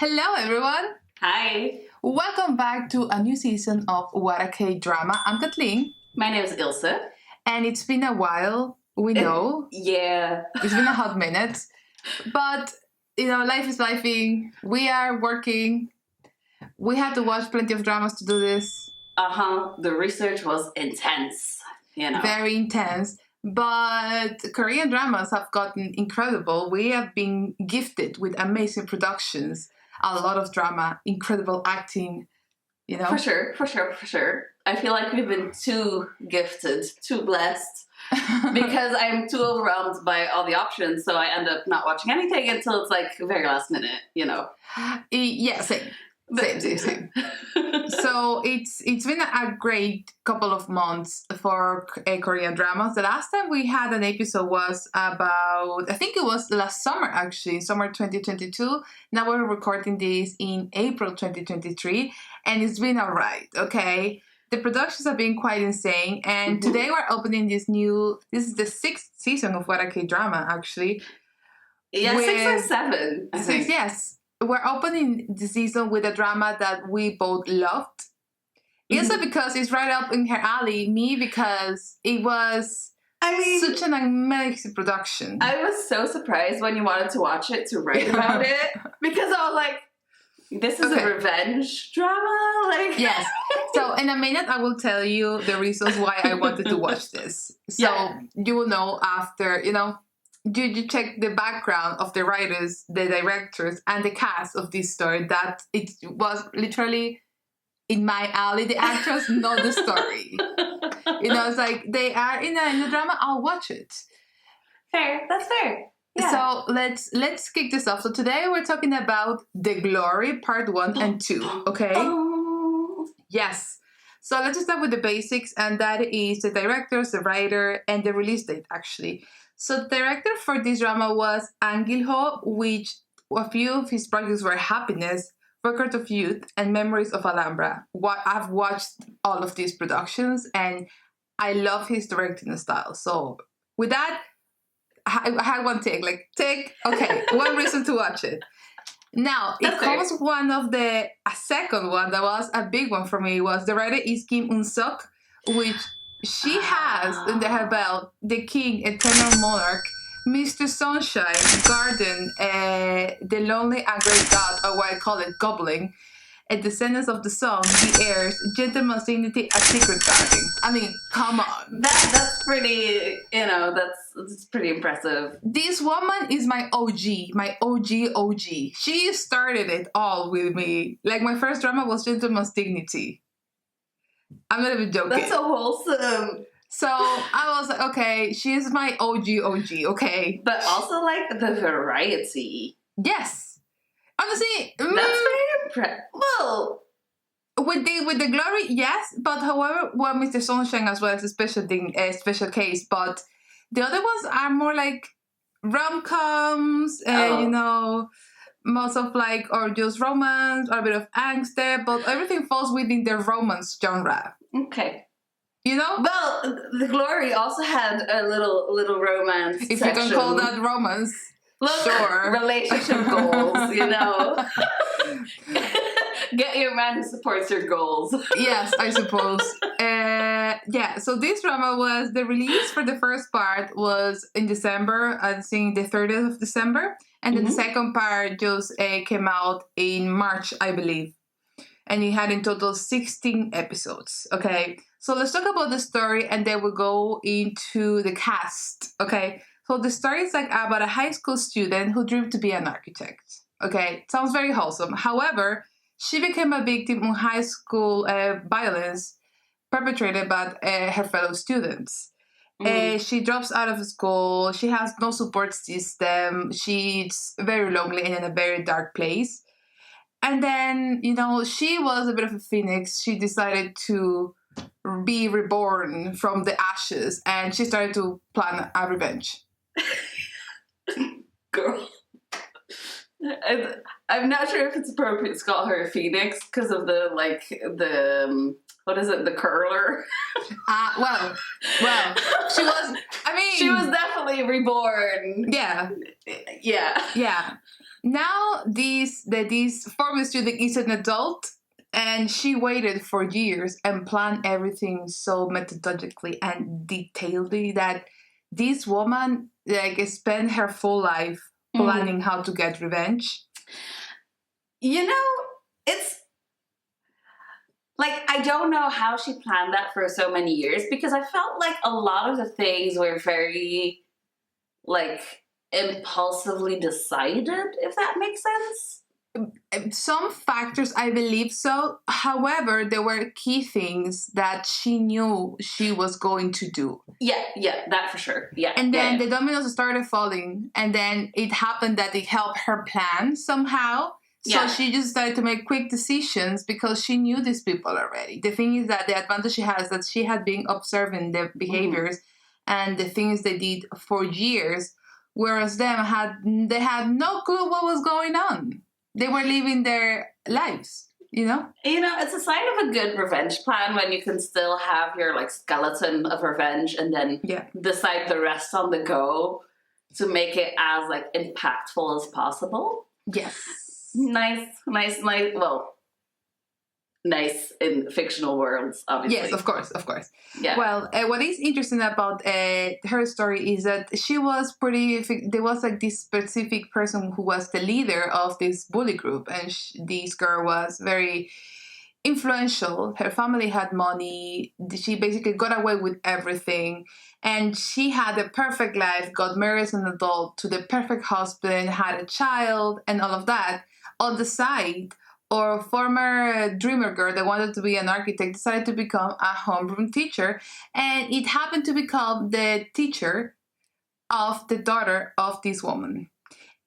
Hello, everyone. Hi, Welcome back to a new season of What a K-Drama. I'm Kathleen, my name is Ilse. and it's been a while. We know Yeah. it's been a hot minute, but life is lifing. We are working. We had to watch plenty of dramas to do this. The research was intense, Very intense. But Korean dramas have gotten incredible. We have been gifted with amazing productions, a lot of drama, incredible acting. For sure. I feel like we've been too gifted, too blessed, because I'm too overwhelmed by all the options, so I end up not watching anything until it's like very last minute, Yeah, same. So it's been a great couple of months for Korean dramas. The last time we had an episode was about, I think it was last summer actually, summer 2022. Now we're recording this in April 2023, and it's been all right, okay? The productions have been quite insane, and today we're opening this is the 6th season of What a K-Drama actually. Yeah, 6 or 7, I think. Yes. We're opening the season with a drama that we both loved. Ilsa because it's right up in her alley. Me because it was such an amazing production. I was so surprised when you wanted to watch it to write about it because I was like, this is a revenge drama? Yes. So in a minute I will tell you the reasons why I wanted to watch this. So you will know after, you check the background of the writers, the directors, and the cast of this story, that it was literally in my alley. The actors know the story. It's like they are in a drama, I'll watch it. Fair. That's fair. Yeah. So let's kick this off. So today we're talking about The Glory Part 1 and 2, okay? Yes. So let's just start with the basics, and that is the directors, the writer, and the release date, actually. So the director for this drama was Ang Gil-ho, which a few of his projects were Happiness, Record of Youth, and Memories of Alhambra. I've watched all of these productions, and I love his directing style. So with that, I had one take. Okay, one reason to watch it. Now, it comes a second one that was a big one for me, was the writer is Kim Un-suk, which she has under her belt The King, Eternal Monarch, Mr. Sunshine, Garden, The Lonely and Great God, or what I call it, Goblin, A Descendants of the Sun, The Heirs, Gentleman's Dignity, A Secret Garden. I mean, come on. That's pretty, that's pretty impressive. This woman is my OG, my OG. She started it all with me. Like, my first drama was Gentleman's Dignity. I'm not even joking. That's so wholesome. So I was like, okay, she's my OG, okay? But also, like, the variety. Yes. Honestly, that's very impressive. Well, with the Glory, yes, but however, Mr. Sunshine as well is a special case, but the other ones are more like rom-coms, most of or just romance, or a bit of angst there, but everything falls within the romance genre. Okay. Well, The Glory also had a little romance if section. you can call that romance. Sure. Relationship goals, Get your man who supports your goals. Yes, I suppose. So this drama the release for the first part was in December, I think the 30th of December. And then the second part just came out in March, I believe. And it had in total 16 episodes, okay? So let's talk about the story, and then we'll go into the cast, okay? So the story is about a high school student who dreamed to be an architect, okay? Sounds very wholesome. However, she became a victim of high school violence perpetrated by her fellow students. She drops out of school. She has no support system. She's very lonely and in a very dark place. And then, she was a bit of a phoenix. She decided to be reborn from the ashes, and she started to plan a revenge. Girl. I'm not sure if it's appropriate to call her a phoenix because of the what is it, the curler? Well, she was, she was definitely reborn. Yeah. Yeah. Now this former student is an adult, and she waited for years and planned everything so methodically and detailedly that this woman spent her full life planning how to get revenge. You know, it's like, I don't know how she planned that for so many years, because I felt like a lot of the things were very, like, impulsively decided, if that makes sense. Some factors, I believe so. However, there were key things that she knew she was going to do. Yeah, that for sure. Yeah. And then the dominoes started falling, and then it happened that it helped her plan somehow. So she just started to make quick decisions because she knew these people already. The thing is that the advantage she has is that she had been observing their behaviors and the things they did for years, whereas they had no clue what was going on. They were living their lives, you know? It's a sign of a good revenge plan when you can still have your, like, skeleton of revenge and then decide the rest on the go to make it as, like, impactful as possible. Yes. Nice. Well, nice in fictional worlds, obviously. Yes, of course. Yeah. Well, what is interesting about her story is that she was there was like this specific person who was the leader of this bully group, and this girl was very influential. Her family had money. She basically got away with everything, and she had a perfect life, got married as an adult to the perfect husband, had a child, and all of that. On the side, or former dreamer girl that wanted to be an architect decided to become a homeroom teacher, and it happened to become the teacher of the daughter of this woman.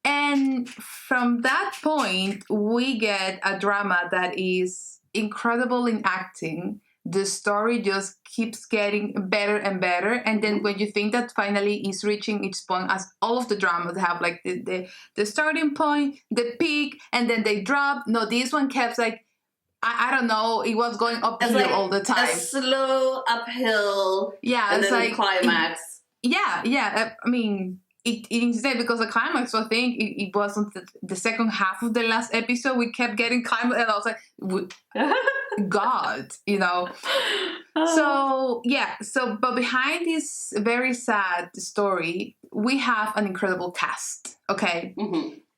And from that point, we get a drama that is incredible in acting. The story just keeps getting better and better, and then when you think that finally is reaching its point, as all of the dramas have like the starting point, the peak, and then they drop. No, this one kept like I don't know, it was going uphill like all the time. A slow uphill, and it's then like climax. I mean, it insane because the climax, I think it wasn't the second half of the last episode. We kept getting climax, and I was like, God, So but behind this very sad story, we have an incredible cast. Okay.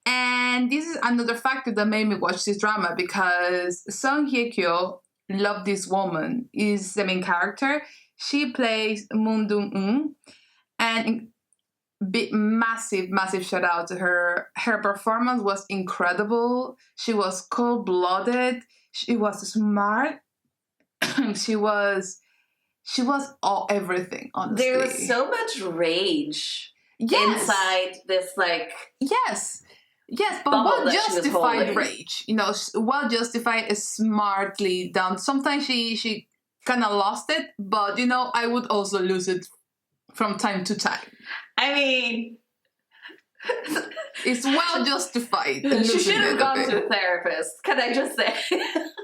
And this is another factor that made me watch this drama, because Song Hye-kyo, love this woman, is the main character. She plays Moon Dong-eun, and massive shout out to her. Her performance was incredible. She was cold-blooded. She was smart. she was everything, honestly. There was so much rage inside this, like... Yes, but what justified rage? What justified is smartly done. Sometimes she kind of lost it, but, I would also lose it from time to time. I mean... It's well justified. She should have gone to a therapist, can I just say?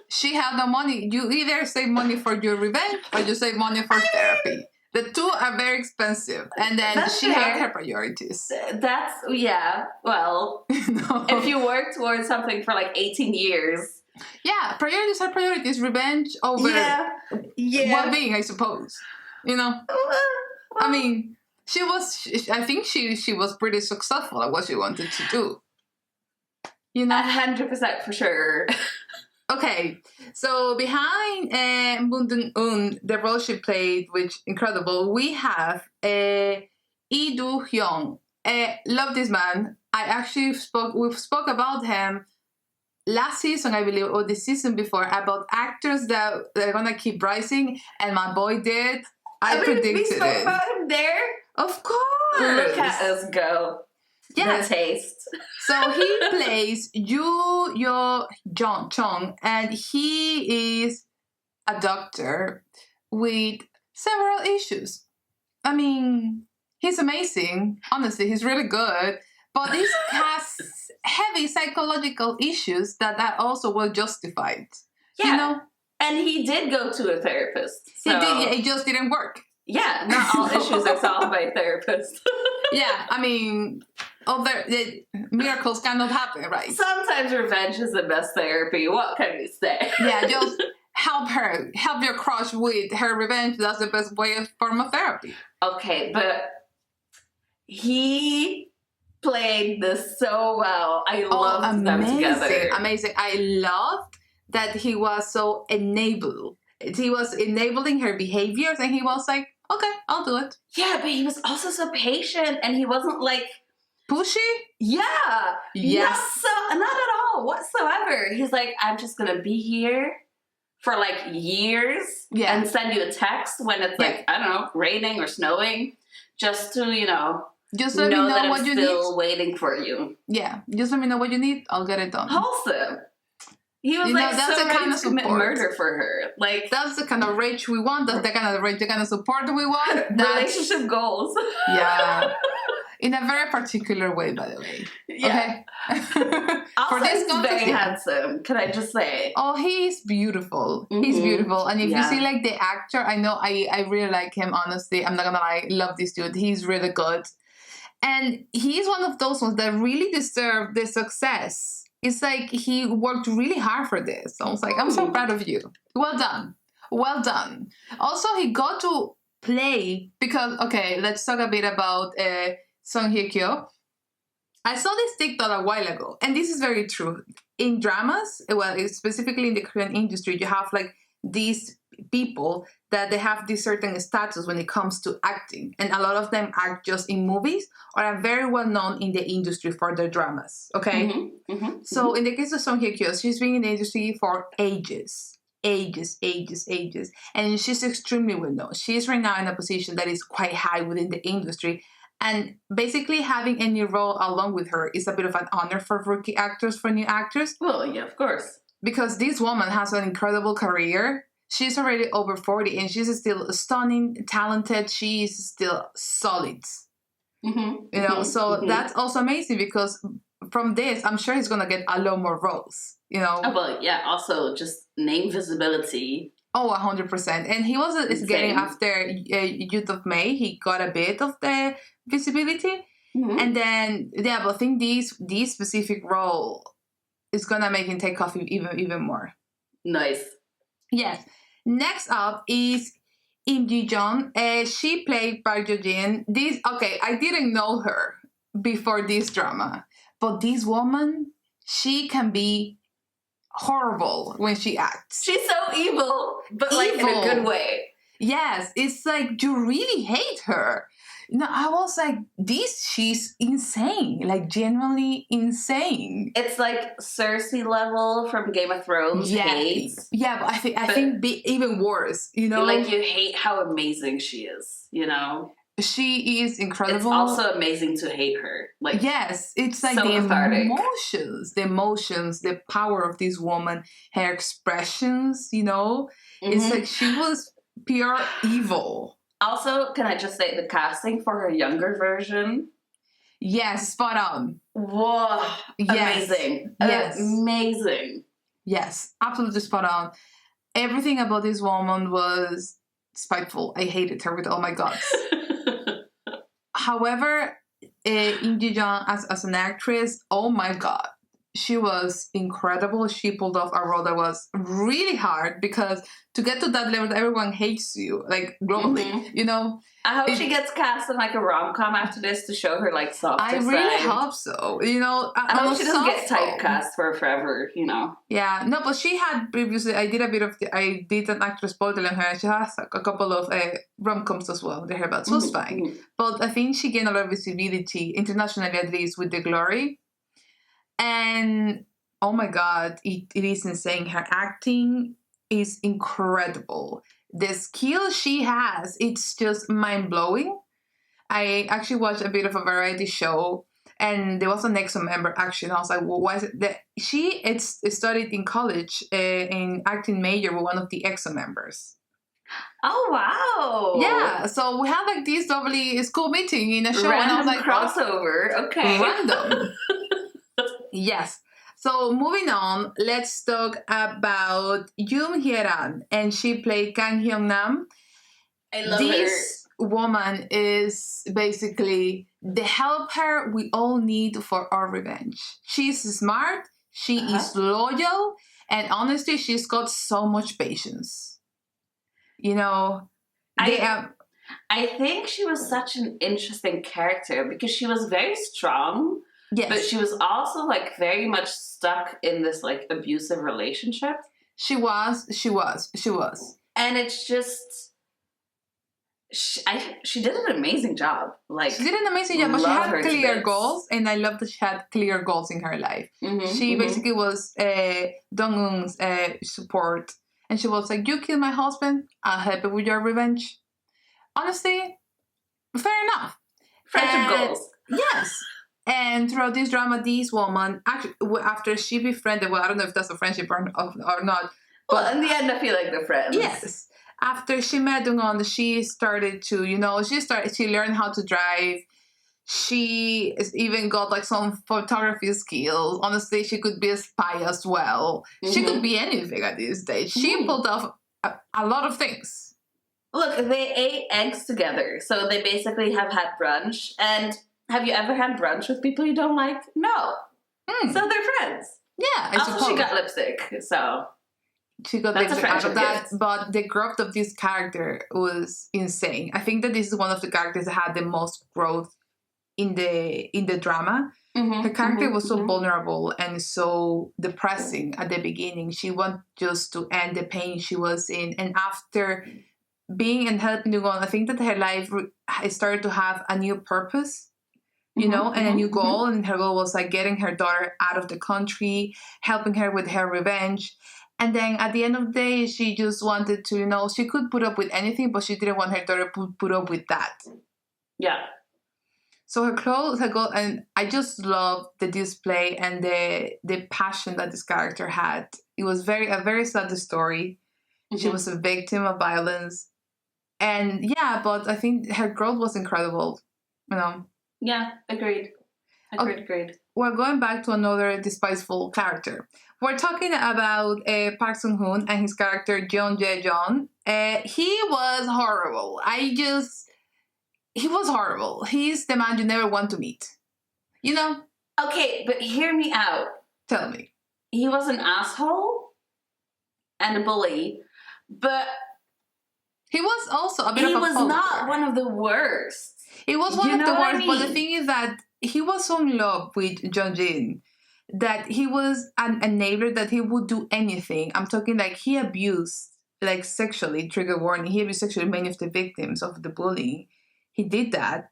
She had the money. You either save money for your revenge or you save money for therapy. The two are very expensive. And then she had her priorities. Well, if you work towards something for like 18 years. Yeah, priorities are priorities. Revenge over well-being, I suppose. I mean... I think she was pretty successful at what she wanted to do. 100% for sure. Okay, so behind Moon Dong-eun, the role she played, which incredible, we have Lee Do-hyung. Love this man. We spoke about him last season, I believe, or the season before, about actors that are gonna keep rising, and my boy did. I predicted we spoke about him there. Of course. Look at us go. Yeah. The taste. So he plays Yoo Yo-chung, and he is a doctor with several issues. I mean, he's amazing. Honestly, he's really good. But he has heavy psychological issues that are also well justified. Yeah. And he did go to a therapist. So. He did, it just didn't work. Yeah, not all issues are solved by a therapist. Yeah, I mean, the miracles cannot happen, right? Sometimes revenge is the best therapy. What can we say? Yeah, just help your crush with her revenge. That's the best form of therapy. Okay, but he played this so well. I loved them together. Amazing. I loved that he was so enable. He was enabling her behaviors, and he was like, okay, I'll do it. Yeah, but he was also so patient, and he wasn't like pushy. Yeah. Yes. Not at all whatsoever. He's like, I'm just gonna be here for like years and send you a text when it's like, I don't know, raining or snowing, just to, just let me know that what I'm you still need. waiting for you. Yeah, just let me know what you need. I'll get it done. Wholesome. He was that's so the kind of to commit support. murder for her. Like, that's the kind of rich we want. That's the kind of rich, the kind of support we want. Relationship goals. Yeah. In a very particular way, by the way. Yeah. Okay. Also, he's very handsome. Can I just say? Oh, he's beautiful. Mm-hmm. He's beautiful. And if you see like the actor, I know I really like him. Honestly, I'm not gonna lie. Love this dude. He's really good, and he's one of those ones that really deserve the success. It's like he worked really hard for this. So I was like, I'm so proud of you. Well done. Well done. Also, he got to play because let's talk a bit about Song Hye Kyo. I saw this TikTok a while ago, and this is very true. In dramas, well, specifically in the Korean industry, you have like these people that they have this certain status when it comes to acting, and a lot of them act just in movies or are very well known in the industry for their dramas. Okay, so in the case of Song Hye Kyo, she's been in the industry for ages, and she's extremely well known. She's right now in a position that is quite high within the industry. And basically having any role along with her is a bit of an honor for rookie actors, for new actors. Well, yeah, of course. Because this woman has an incredible career. She's already over 40 and she's still stunning, talented. She's still solid. That's also amazing because from this, I'm sure he's going to get a lot more roles, Well, yeah, also just name visibility. Oh, 100%. And he was getting after Youth of May. He got a bit of the visibility. And then, but I think this specific role is going to make him take off even more. Nice. Yes. Next up is Im Ji-jeon. She played Park Jo-jin. I didn't know her before this drama. But this woman, she can be horrible when she acts. She's so evil, but like in a good way. Yes, it's like you really hate her. I was like, she's insane, like genuinely insane. It's like Cersei level from Game of Thrones. Hates. Yeah, but I think even worse. Like you hate how amazing she is. She is incredible. It's also amazing to hate her. Like, yes, it's like so the cathartic. emotions, the power of this woman, her expressions, It's like she was pure evil. Also, can I just say the casting for her younger version? Yes, spot on. Whoa, yes. Amazing. Yes. Amazing. Yes, absolutely spot on. Everything about this woman was spiteful. I hated her with all my guts. However, Im Ji-jeon as an actress, oh my god, she was incredible. She pulled off a role that was really hard because to get to that level, everyone hates you, like globally, I hope she gets cast in like a rom-com after this to show her like softer I really hope so. I hope she doesn't get typecast for forever, Yeah, no, but she had previously, I did an actress portal on her. She has a couple of rom-coms as well under her belt, so it's fine. But I think she gained a lot of visibility, internationally at least, with The Glory. And oh my god, it is insane. Her acting is incredible. The skill she has, it's just mind-blowing. I actually watched a bit of a variety show, and there was an EXO member actually, and I was like, well, why is it that she studied in college in acting major with one of the EXO members. Oh, wow. Yeah, so we had like this lovely school meeting in a show, Random and I was like, crossover. Okay. Random. Yes. So moving on, let's talk about Yoon Hye-ran, and she played Kang Hyun-nam. I love This woman is basically the helper we all need for our revenge. She's smart, she is loyal, and honestly, she's got so much patience. You know, I think she was such an interesting character because she was very strong, yes, but she was also like very much stuck in this like abusive relationship. she was. And it's just she did an amazing job. Like she did an amazing job, but she love her had to clear bits. goals, and I love that she had clear goals in her life. She basically was Dong-eun's support, and she was like, "You killed my husband, I'll help you with your revenge." Honestly, fair enough. Friendship goals. Yes. And throughout this drama, this woman, actually, after she befriended, well, I don't know if that's a friendship or not. But Well, in the end, I feel like they're friends. yes. After she met Dong-eun, she started to, she learned how to drive. She even got like some photography skills. Honestly, she could be a spy as well. She could be anything at this stage. She pulled off a lot of things. Look, they ate eggs together, so they basically have had brunch. And have you ever had brunch with people you don't like? No. So they're friends. Yeah, I also, suppose. she got lipstick, so she got lipstick out of that. But the growth of this character was insane. I think that this is one of the characters that had the most growth in the drama. Her character was so vulnerable and so depressing at the beginning. She wanted just to end the pain she was in, and after being and helping Dong-eun, I think that her life started to have a new purpose, and a new goal. And her goal was like getting her daughter out of the country, helping her with her revenge. And then at the end of the day, she just wanted to, she could put up with anything, but she didn't want her daughter to put up with that. Yeah. So her goal, and I just love the display and the passion that this character had. It was a very sad story. She was a victim of violence. And yeah, but I think her growth was incredible, Yeah, agreed. We're going back to another despicable character. We're talking about Park Sung-hoon and his character Jeon Jae-jeon. He was horrible. He was horrible. He's the man you never want to meet. Okay, but hear me out. Tell me. He was an asshole and a bully, but he was also a bit of a He was not one of the worst. He was one of the worst, but the thing is that he was so in love with Jeonjin that he was an enabler, that he would do anything. I'm talking like he abused, like sexually, trigger warning, he abused sexually many of the victims of the bullying. He did that.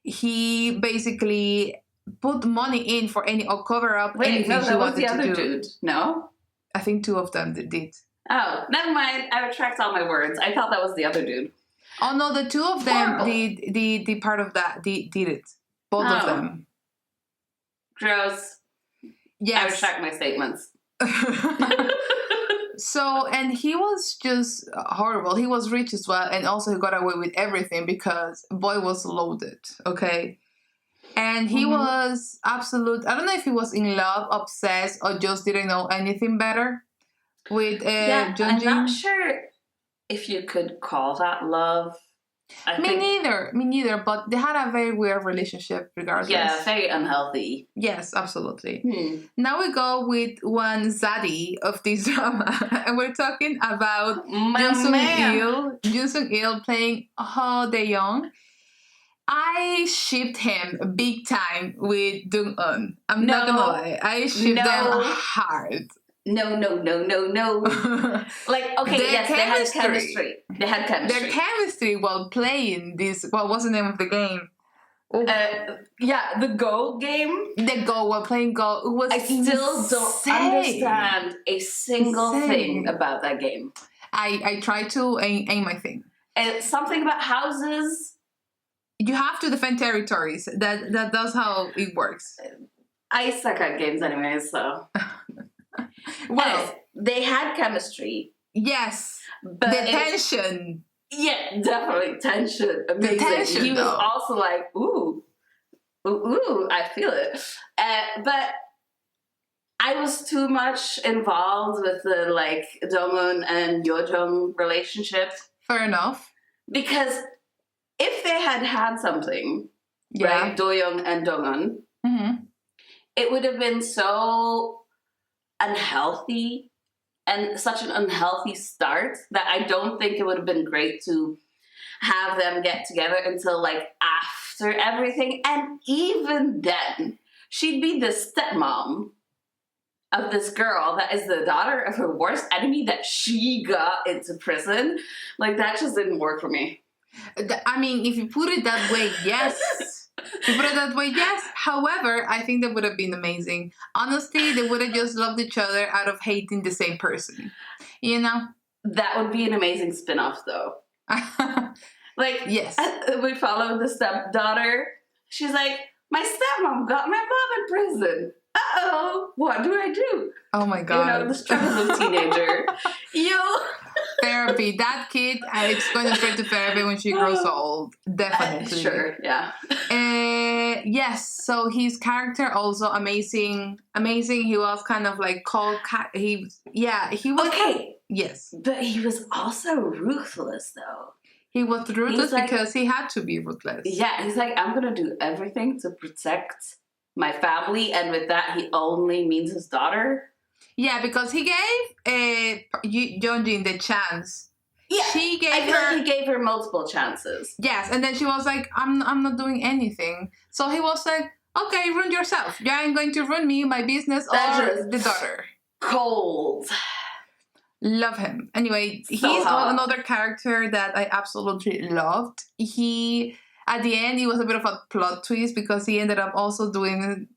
He basically put money in for any or cover up anything she wanted to do. That was the other dude. No? I think two of them did. Oh, never mind. I retract all my words. I thought that was the other dude. Oh no, the two of them did part of that. Did it. Both of them. Gross. Yes. I retract my statements. So, and he was just horrible. He was rich as well, and also he got away with everything because boy was loaded, okay? And he was absolute, I don't know if he was in love, obsessed, or just didn't know anything better with Jeonjin. I'm not sure if you could call that love. Me neither, but they had a very weird relationship regardless. Yeah, very unhealthy. Yes, absolutely. Now we go with one zaddy of this drama, and we're talking about Jung Sung-il playing Ho Dae-young. I shipped him big time with Dong-eun. I'm not gonna lie, I shipped them hard. No. Like, okay, yes, they had chemistry. Their chemistry while playing this, what was the name of the game? Yeah, the Go game. The Go, while playing Go. It was still don't understand a single thing about that game. I tried to aim my thing. Something about houses. You have to defend territories. That's how it works. I suck at games anyways, so... Well, they had chemistry. Yes, but the tension. Yeah, definitely tension. Amazing. The tension. He was also like, ooh, I feel it. But I was too much involved with the Dong-eun and Yo-jung relationship. Fair enough. Because if they had something, Yeah. right? Do-young and Dong-un. Mm-hmm. It would have been so unhealthy and such an unhealthy start that I don't think it would have been great to have them get together until like after everything. And even then, she'd be the stepmom of this girl that is the daughter of her worst enemy that she got into prison. Like, that just didn't work for me. I mean, if you put it that way, yes. If you put it that way, yes. However, I think that would have been amazing. Honestly, they would have just loved each other out of hating the same person. You know? That would be an amazing spin-off, though. Like, yes. We follow the stepdaughter. She's like, my stepmom got my mom in prison. Uh-oh, what do I do? Oh my god. You know, the struggles of teenager. Therapy. That kid, it's going to straight to therapy when she grows old. Definitely. Sure, yeah. Yes, so his character also amazing. He was kind of like cold. He was. Okay. Yes. But he was also ruthless, though. He was ruthless because he had to be ruthless. Yeah, he's like, I'm going to do everything to protect my family, and with that, he only means his daughter. Yeah, because he gave Yeonjin the chance. Yeah, he gave her multiple chances. Yes, and then she was like, I'm not doing anything. So he was like, okay, ruin yourself. You ain't going to ruin me, my business, or the daughter. Cold. Love him. Anyway, So he's hot. another character that I absolutely loved. At the end, he was a bit of a plot twist because he ended up also doing,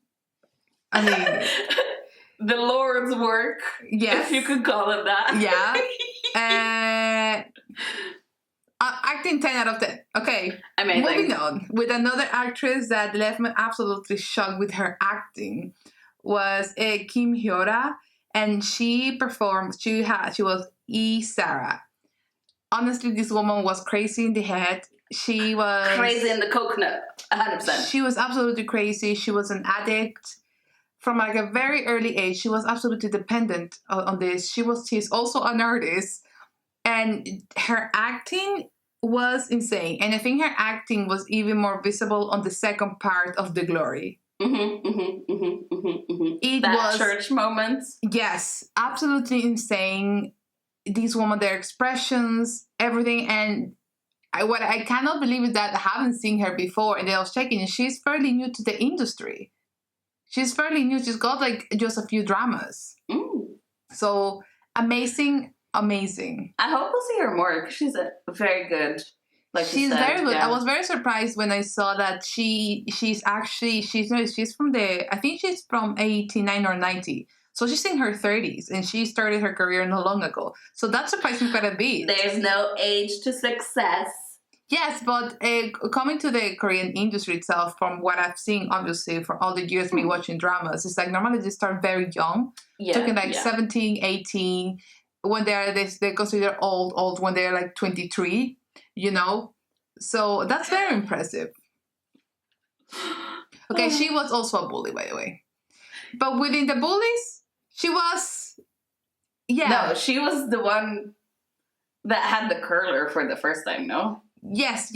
I mean... the Lord's work. Yes. If you could call it that. Yeah. Acting 10 out of 10. Okay. Amazing. Moving on. With another actress that left me absolutely shocked with her acting was Kim Hyora. And she performed, she was Sarah. Honestly, this woman was crazy in the head. She was... crazy in the coconut. 100%. She was absolutely crazy. She was an addict. From like a very early age, she was absolutely dependent on this. She's also an artist. And her acting was insane. And I think her acting was even more visible on the second part of The Glory. It was church moment. Yes, absolutely insane. These women, their expressions, everything. And what I cannot believe is that I haven't seen her before. And I was checking, and she's fairly new to the industry. She's fairly new. She's got like just a few dramas. So amazing. I hope we'll see her more because she's very good. Like she's very good. Yeah. I was very surprised when I saw that she's from I think she's from 89 or 90. So she's in her 30s and she started her career not long ago. So that surprised me quite a bit. There's no age to success. Yes, but coming to the Korean industry itself, from what I've seen, obviously, for all the years me watching dramas, it's like normally they start very young. Talking like 17, 18. When they consider old when they're like 23, you know? So that's very impressive. Okay, she was also a bully, by the way. But within the bullies, she was... Yeah. No, she was the one that had the curler for the first time, no? Yes.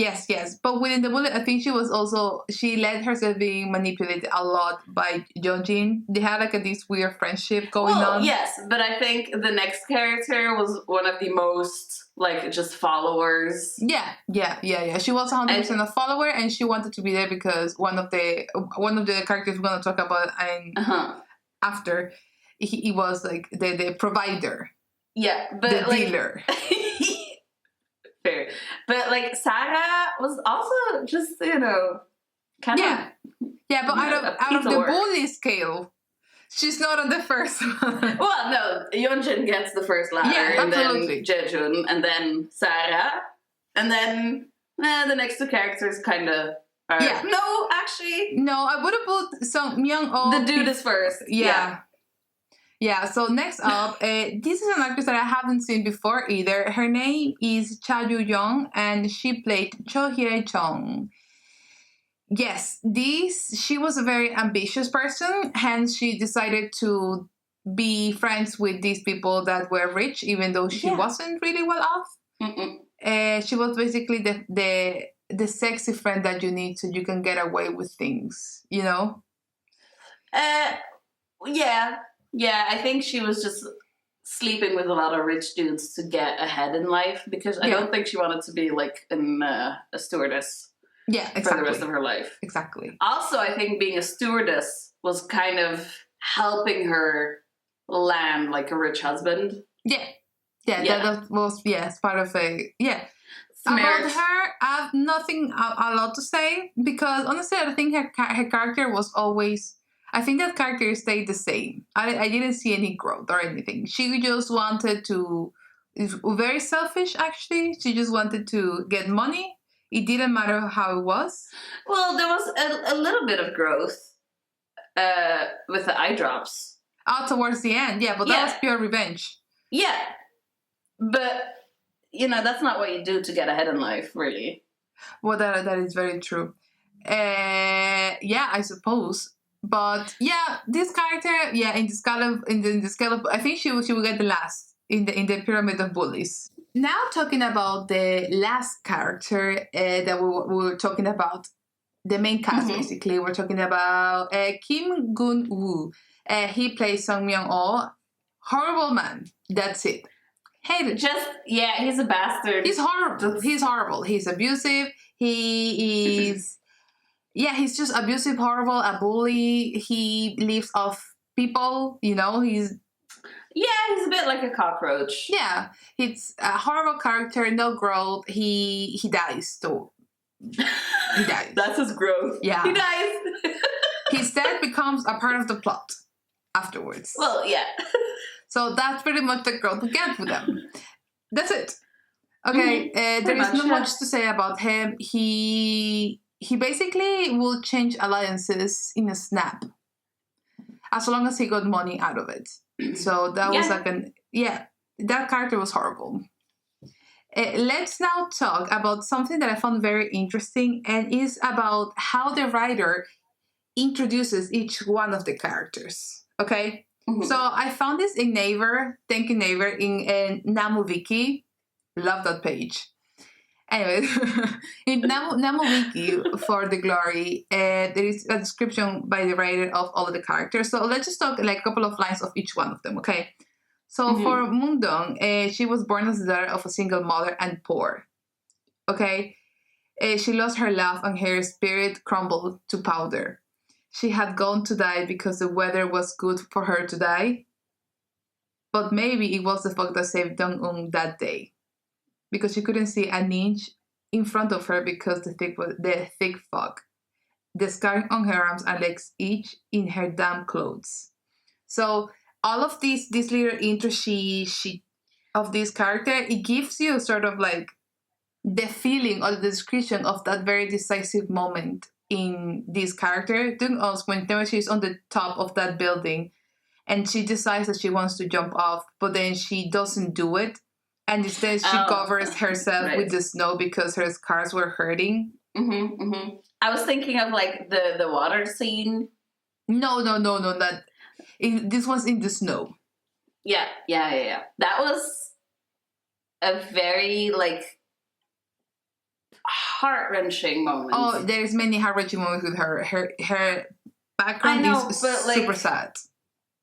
But within the bullet, I think she let herself being manipulated a lot by Yeonjin. They had like this weird friendship going on. Yes, but I think the next character was one of the most like just followers. Yeah. She was 100% a follower, and she wanted to be there because one of the characters we're gonna talk about after he was like the provider. Yeah, but the dealer. Fair. But like Sarah was also just, kind of... Yeah, but out of the bully scale, she's not on the first one. Well, no, Yeonjin gets the first ladder, and absolutely. Then Jejun, and then Sarah, and then the next two characters kind of are... Yeah. No, actually... No, I would have put some young old... The dude is first. Yeah, so next up, this is an actress that I haven't seen before either. Her name is Cha Yu-young, and she played Cho Hye-jung. Yes, she was a very ambitious person, hence she decided to be friends with these people that were rich, even though she wasn't really well off. She was basically the the sexy friend that you need so you can get away with things, you know? Yeah. I think she was just sleeping with a lot of rich dudes to get ahead in life, because I don't think she wanted to be like a stewardess. Yeah, exactly. For the rest of her life. Exactly. Also, I think being a stewardess was kind of helping her land like a rich husband. Yeah. That was it's part of About her, I have nothing a lot to say, because honestly, I think her character was always. I think that character stayed the same. I didn't see any growth or anything. She just wanted to. Is very selfish, actually. She just wanted to get money. It didn't matter how it was. Well, there was a little bit of growth with the eye drops. Towards the end, but that was pure revenge. Yeah, but that's not what you do to get ahead in life, really. Well, that is very true. I suppose. But this character, in the scale of, I think she will get the last in the pyramid of bullies. Now talking about the last character that we were talking about, the main cast basically. We're talking about Kim Gun-woo. He plays Song Myung-oh. Horrible man. That's it. Hated. He's a bastard. He's horrible. He's horrible. He's abusive. He is. He's just abusive, horrible, a bully. He lives off people. He's a bit like a cockroach. Yeah, it's a horrible character. No growth. He dies too. He dies. That's his growth. Yeah, he dies. His death becomes a part of the plot afterwards. Well, yeah. So that's pretty much the growth we get with them. That's it. Okay, there is not much to say about him. He basically will change alliances in a snap, as long as he got money out of it. So that was that character was horrible. Let's now talk about something that I found very interesting, and is about how the writer introduces each one of the characters. Okay? So I found this in Naver. Thank you, Naver, in NamuWiki. Love that page. Anyway, in NamuWiki for The Glory, there is a description by the writer of all of the characters. So let's just talk like a couple of lines of each one of them, okay? So for Mungdong, she was born as the daughter of a single mother and poor. Okay? She lost her love and her spirit crumbled to powder. She had gone to die because the weather was good for her to die. But maybe it was the fog that saved Dong-un that day, because she couldn't see an inch in front of her because the thick fog. The scars on her arms and legs, each in her damp clothes. So all of this little intro she of this character, it gives you sort of like the feeling or the description of that very decisive moment in this character. Whenever she's on the top of that building and she decides that she wants to jump off, but then she doesn't do it. And instead she covers herself with the snow because her scars were hurting. I was thinking of like the water scene. No. This was in the snow. Yeah. That was a very like heart-wrenching moment. Oh, there's many heart-wrenching moments with her. Her background is super sad.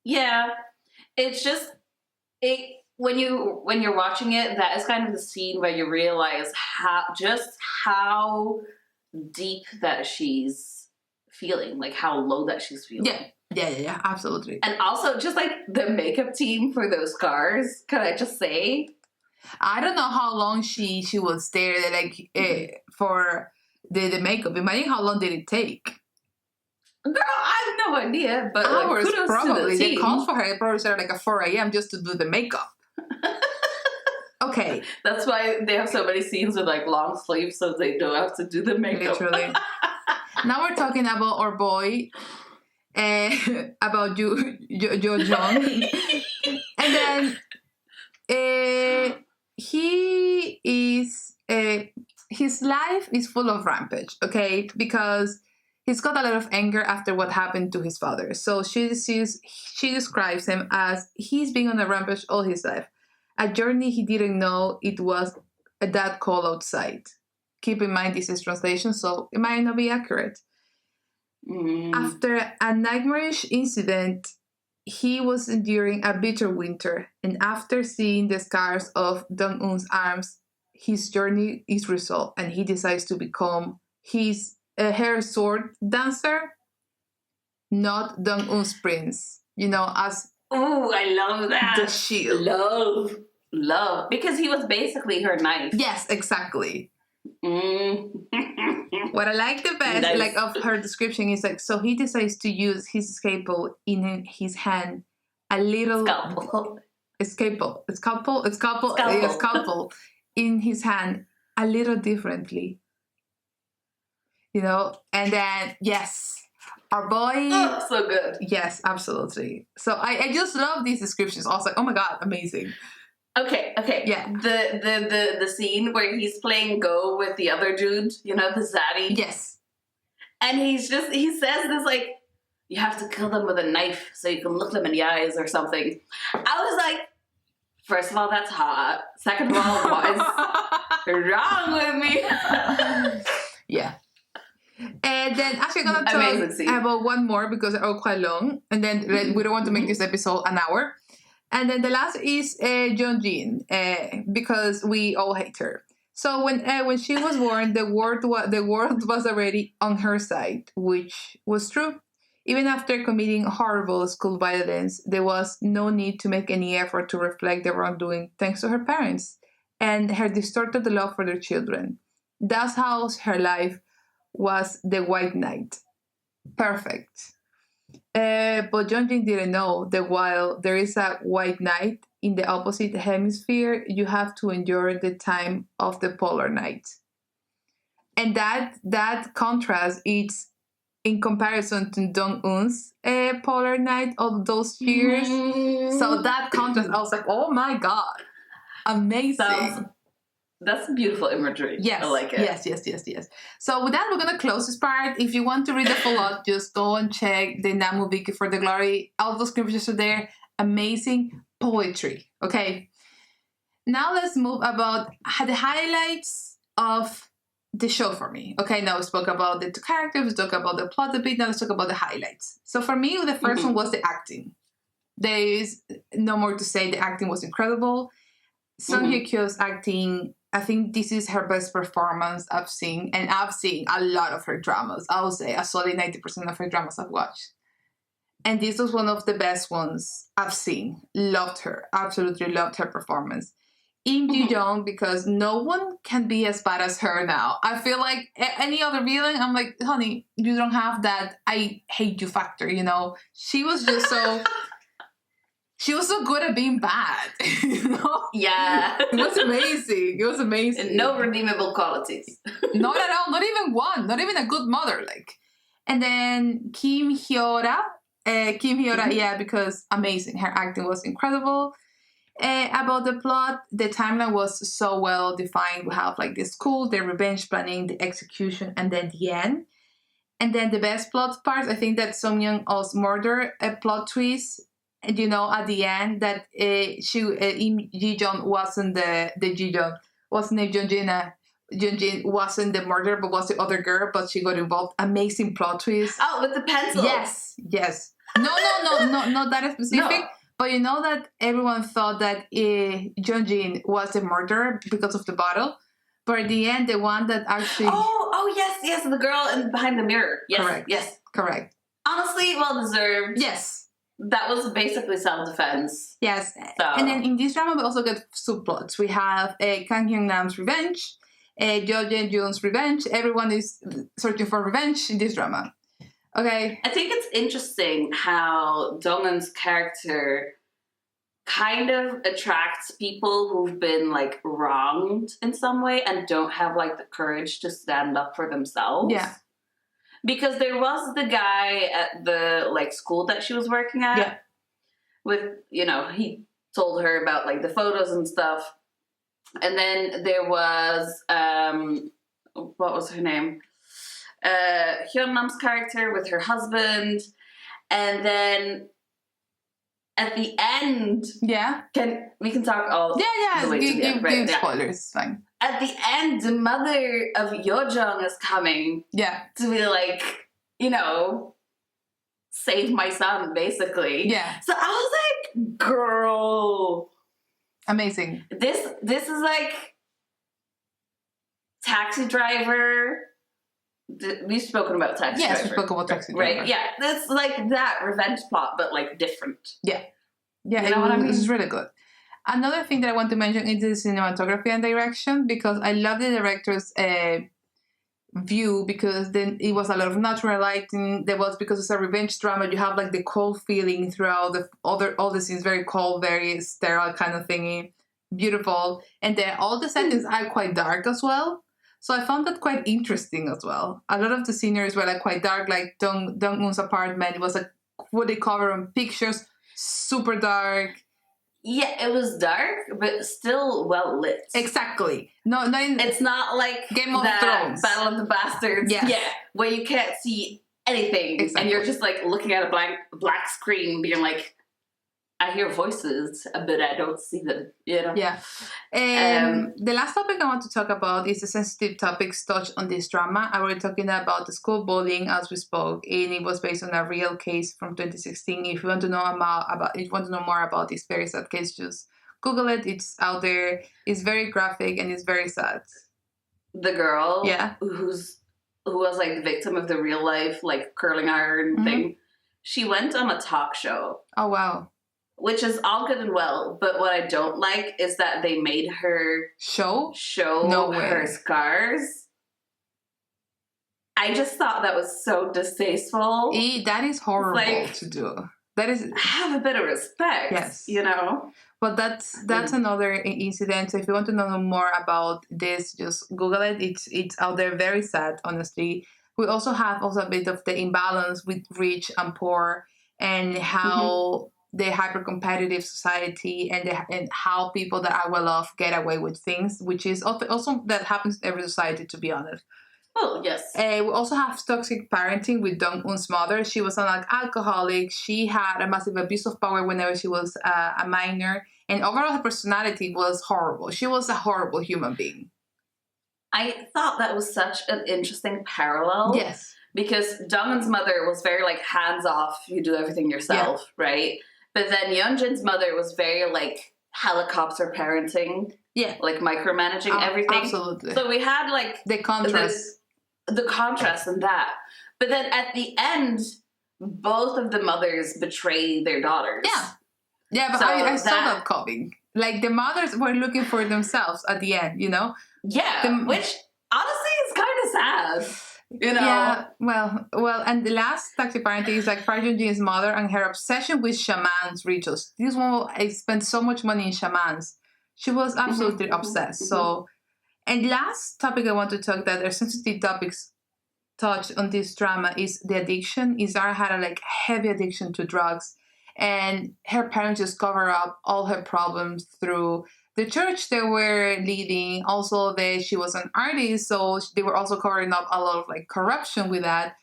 Yeah, it's just when you're watching it, that is kind of the scene where you realize how deep that she's feeling, like how low that she's feeling. Yeah, absolutely. And also just like the makeup team for those scars, can I just say? I don't know how long she was there, like for the makeup. Imagine how long did it take? Girl, I have no idea, but hours like, probably. They called for her. They probably started like at 4 a.m. just to do the makeup. Okay. That's why they have so many scenes with like long sleeves, so they don't have to do the makeup. Literally. Now we're talking about our boy, about Jo Jong, and then he is his life is full of rampage. Okay, because he's got a lot of anger after what happened to his father. So she describes him as he's been on a rampage all his life. A journey he didn't know it was that cold outside. keep in mind this is translation, so it might not be accurate. After a nightmarish incident, he was enduring a bitter winter, and after seeing the scars of Dong-un's arms, his journey is resolved, and he decides to become her sword dancer, not Dong-un's prince. As Oh, I love that. the shield. Love. Because he was basically her knife. Yes, exactly. Mm. What I like the best, Nice. of her description is so he decides to use his scalpel in his hand, a little Scalpel. scalpel in his hand a little differently, and then yes, our boy. Oh, so good. Yes, absolutely. So I just love these descriptions. I was like, oh my god, amazing. Okay. Yeah. The scene where he's playing Go with the other dude, the zaddy. Yes. And he says this like, you have to kill them with a knife so you can look them in the eyes or something. I was like, first of all, that's hot. Second of all, what is wrong with me? Yeah. And then actually I'm Amazing gonna scene. talk about one more because they're all quite long, and then we don't want to make this episode an hour. And then the last is Jeonjin, because we all hate her. So when she was born, the world was already on her side, which was true. Even after committing horrible school violence, there was no need to make any effort to reflect the wrongdoing, thanks to her parents and her distorted love for their children. That's how her life was the White Knight. Perfect. But Jeonjin didn't know that while there is a White Knight in the opposite hemisphere, you have to endure the time of the Polar Night. And that contrast is in comparison to Dong-un's Polar Night of those years. So that contrast, I was like, oh my god, amazing. That's beautiful imagery. Yes, I like it. Yes. So with that, we're gonna close this part. If you want to read the full lot, just go and check the Namu Wiki for the Glory. All those scriptures are there. Amazing poetry. Okay. Now let's move about the highlights of the show for me. Okay, now we spoke about the two characters, we talked about the plot a bit, now let's talk about the highlights. So for me, the first one was the acting. There is no more to say. The acting was incredible. Song Hye Kyo's acting, I think this is her best performance I've seen, and I've seen a lot of her dramas. I would say a solid 90% of her dramas I've watched. And this was one of the best ones I've seen. Loved her. Absolutely loved her performance. Im Ji-young, because no one can be as bad as her now. I feel like any other villain, I'm like, honey, you don't have that I hate you factor, She was just so... She was so good at being bad, Yeah. It was amazing. No redeemable qualities. Not at all. Not even one. Not even a good mother. And then Kim Hyora, yeah, because amazing. Her acting was incredible. About the plot, the timeline was so well defined. We have the school, the revenge planning, the execution, and then the end. And then the best plot part, I think that Song Young-ul's murder plot twist. And at the end that Im Ji-young wasn't the Ji-young, wasn't the Jeonjin wasn't the murderer, but was the other girl, but she got involved. Amazing plot twist. Oh, with the pencil. Yes. No, not that specific. No. But that everyone thought that Jeonjin was the murderer because of the bottle. But at the end, the one that actually... Oh, yes, the girl behind the mirror. Yes. Correct. Honestly, well deserved. Yes. That was basically self-defense. Yes. So. And then in this drama, we also get subplots. We have Kang Hyun-nam's revenge, Jo Jae-yoon's revenge. Everyone is searching for revenge in this drama. Okay. I think it's interesting how Dong-un's character kind of attracts people who've been wronged in some way and don't have the courage to stand up for themselves. Yeah. Because there was the guy at the school that she was working at. Yeah. With, he told her about the photos and stuff. And then there was what was her name? Hyun-nam's character with her husband. And then at the end, yeah, we can talk all the way to the end, right? Give spoilers, it's fine. at the end, the mother of Yojong is coming Yeah. to be like, you know, save my son, basically. Yeah. So I was like, girl, Amazing. this is like Taxi Driver. We've spoken about Taxi Driver. Yes, we spoke about Taxi Driver. Right? Yeah, it's like that revenge plot, but like different. Yeah, You know what I mean? It's really good. Another thing that I want to mention is the cinematography and direction, because I love the director's view, because then it was a lot of natural lighting. There was, because it's a revenge drama, you have like the cold feeling throughout all the scenes, very cold, very sterile kind of thingy, beautiful, and then all the settings are quite dark as well. So I found that quite interesting as well. A lot of the sceneries were like quite dark, like Dong Un's apartment. It was like fully covered on pictures, super dark. Yeah, it was dark, but still well lit. Exactly. It's not like Game of that Thrones. Battle of the Bastards. Yes. Yeah, where you can't see anything, Exactly. and you're just like looking at a black screen, being like, I hear voices, but I don't see them. You know. Yeah. The last topic I want to talk about is the sensitive topics touched on this drama. I was talking about the school bullying as we spoke, and it was based on a real case from 2016. If you want to know more about this very sad case, just Google it. It's out there. It's very graphic and it's very sad. The girl, Yeah, who was like the victim of the real life like curling iron thing, she went on a talk show. Oh wow. Which is all good and well, but what I don't like is that they made her show her scars. I just thought that was so distasteful. That is horrible to do. That is, have a bit of respect. Yes. You know? But that's another incident. So if you want to know more about this, just Google it. It's out there, very sad, honestly. We also have a bit of the imbalance with rich and poor, and how the hyper-competitive society and how people that are well off get away with things, which is also that happens in every society, to be honest. Oh, yes. We also have toxic parenting with Dong Un's mother. She was an alcoholic. She had a massive abuse of power whenever she was a minor. And overall, her personality was horrible. She was a horrible human being. I thought that was such an interesting parallel. Yes. Because Dong Un's mother was very, like, hands-off. You do everything yourself, right? But then Yeonjin's mother was very, like, helicopter parenting. Yeah. Like, micromanaging everything. Absolutely. So we had, like... the contrast. The contrast in that. But then at the end, both of the mothers betray their daughters. Yeah. Yeah, but So I saw that coming. Like, the mothers were looking for themselves at the end, you know? Yeah, which, honestly, is kind of sad. You know? Yeah, well, and the last toxic parenting is like Park Jin-jin's mother and her obsession with shamans rituals. This one, I spent so much money in shamans. She was absolutely obsessed. So, and last topic I want to talk that are sensitive topics touched on this drama is the addiction. Izara had a heavy addiction to drugs, and her parents just cover up all her problems through the church they were leading. Also, she was an artist, so they were also covering up a lot of corruption with that.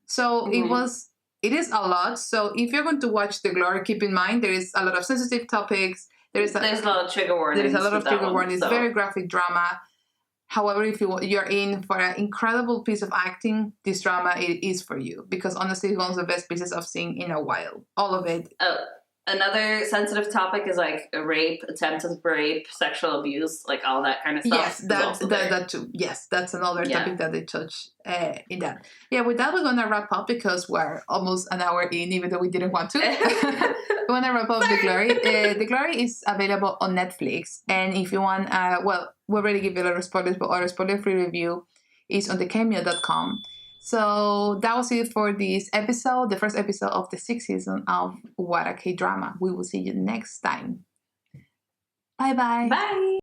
So it is a lot. So if you're going to watch The Glory, keep in mind there is a lot of sensitive topics. There's a lot of trigger warnings. There is a lot of trigger warnings. It's very graphic drama. However, if you're in for an incredible piece of acting, this drama is for you, because honestly, it's one of the best pieces I've seen in a while. All of it. Another sensitive topic is rape, attempted rape, sexual abuse, all that kind of stuff. Yes, that too. Yes, that's another topic that they touch in that. Yeah, with that, we're going to wrap up because we're almost an hour in, even though we didn't want to. We want to wrap up The Glory. The Glory is available on Netflix. And if you want, we already give you a lot of spoilers, but our spoiler-free review is on thecameo.com. So that was it for this episode, the first episode of the 6th season of What a K-Drama. We will see you next time. Bye-bye. Bye.